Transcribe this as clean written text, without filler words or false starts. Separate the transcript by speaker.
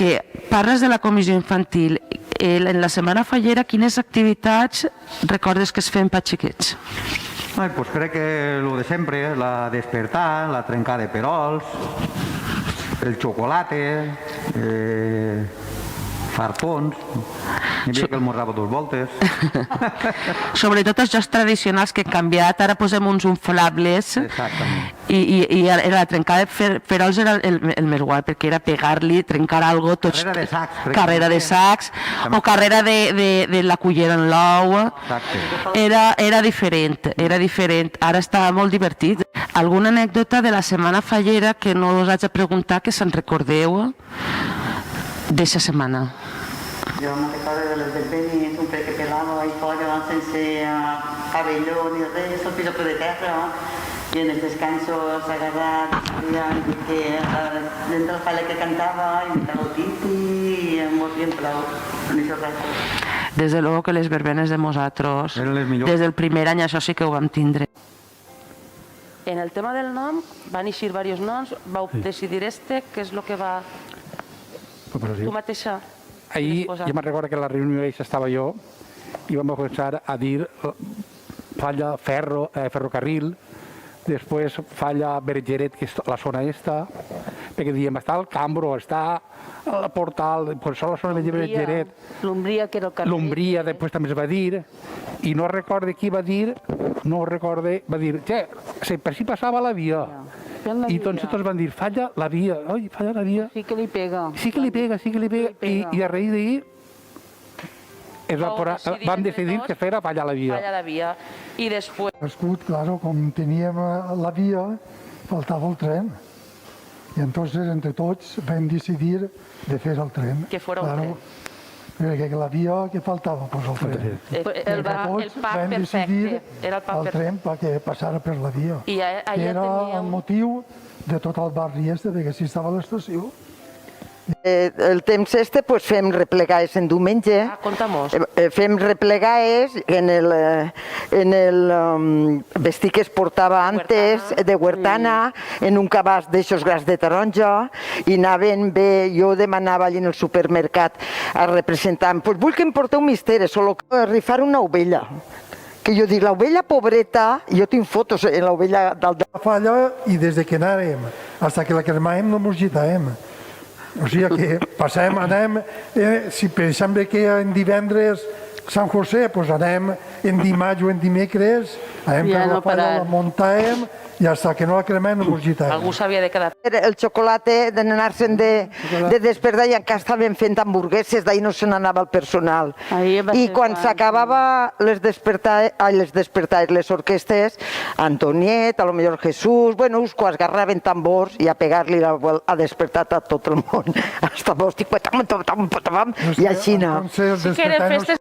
Speaker 1: que parles de la comissió infantil. En la setmana fallera, quines activitats recordes que es feien per xiquets?
Speaker 2: Pues crec que el de sempre, la despertar, la trencada de perols, el xocolate, fartons, hi havia que el morrava dues voltes.
Speaker 1: Sobretot els jocs tradicionals que han canviat, ara posem uns inflables.
Speaker 2: Exactament.
Speaker 1: I la trencada de perols era el més guai, perquè era pegar-li, trencar algo, tots...
Speaker 2: Carrera de sacs.
Speaker 1: Carrera de sacs, o carrera de la cullera en l'ou.
Speaker 2: Exacte.
Speaker 1: Era diferent, ara està molt divertit. Alguna anècdota de la setmana fallera que no us haig de preguntar, que se'n recordeu d'aquesta setmana?
Speaker 3: Jo me'n recordo de les del Beni, un pet que pelava i fora sense pavelló ni res, el piso de terra, i en els descansos agarrat, que dintre la falla que cantava, imitava el Titi, i molt bien prou, en aquests ratos.
Speaker 1: Des de luego que les verbenes de nosaltres, des del primer any, això sí que ho vam tindre. En el tema del nom, van eixir diversos noms, vau decidir què és el que va... Tu mateixa?
Speaker 4: Ahir, jo me'n recordo que a la reunió estava jo i vam començar a dir falla ferrocarril, després falla Bergeret, que és la zona esta, perquè diem, està el Cambro, està el Portal, pues són la zona de Bergeret.
Speaker 5: L'Umbria, que era el carrer.
Speaker 4: L'Umbria, després també es va dir, i no recordo qui va dir, va dir, per si passava la via. I doncs tots van dir, falla la via, oi, falla la via.
Speaker 5: Sí que li pega.
Speaker 4: Sí que li pega. I a raïs d'ahir vam decidir que fera falla la via.
Speaker 1: Falla la via. I després...
Speaker 6: Escut, claro, com teníem la via, faltava el tren. I entonces, entre tots, vam decidir de fer el tren.
Speaker 1: Que fora un tren.
Speaker 6: Perquè la via que faltava, pues el tren.
Speaker 1: El pack perfecte, era el pack
Speaker 6: el tren perquè passara per la via.
Speaker 1: I allà
Speaker 6: era
Speaker 1: teníeu...
Speaker 6: el motiu de tot el barri este, perquè si estava a l'estació.
Speaker 7: El temps este pues, fem replegades en diumenge.
Speaker 1: Conta-mos.
Speaker 7: Fem replegades en el vestit que es portava antes, de huertana, en un cabàs d'aixòs gras de taronja, i anaven bé, jo demanava allà en el supermercat a representant, pues vull que em porteu misteri, solo que rifar una ovella. Que jo dic, l'ovella pobreta, jo tinc fotos en l'ovella del...
Speaker 6: La falla, i des que anàvem, fins que la cremàvem no mos gitàvem. O sigui que passem, anem, si per exemple que en divendres Sant José, doncs anem en dimarts o en dimecres, anem per la falla, la muntàvem, i fins que no la cremem no mos gitàvem.
Speaker 1: Algú s'havia de quedar.
Speaker 7: El xocolate d'anar-se'n de despertar, i encara estàvem fent hamburgueses, d'ahir no se n'anava el personal. I quan s'acabava les orquestes, Antoniet, a lo millor Jesús, bueno, uns quants agarraven tambors i a pegar-li a despertar a tot el món. Hasta vos, i així no.
Speaker 1: Sí que eren festes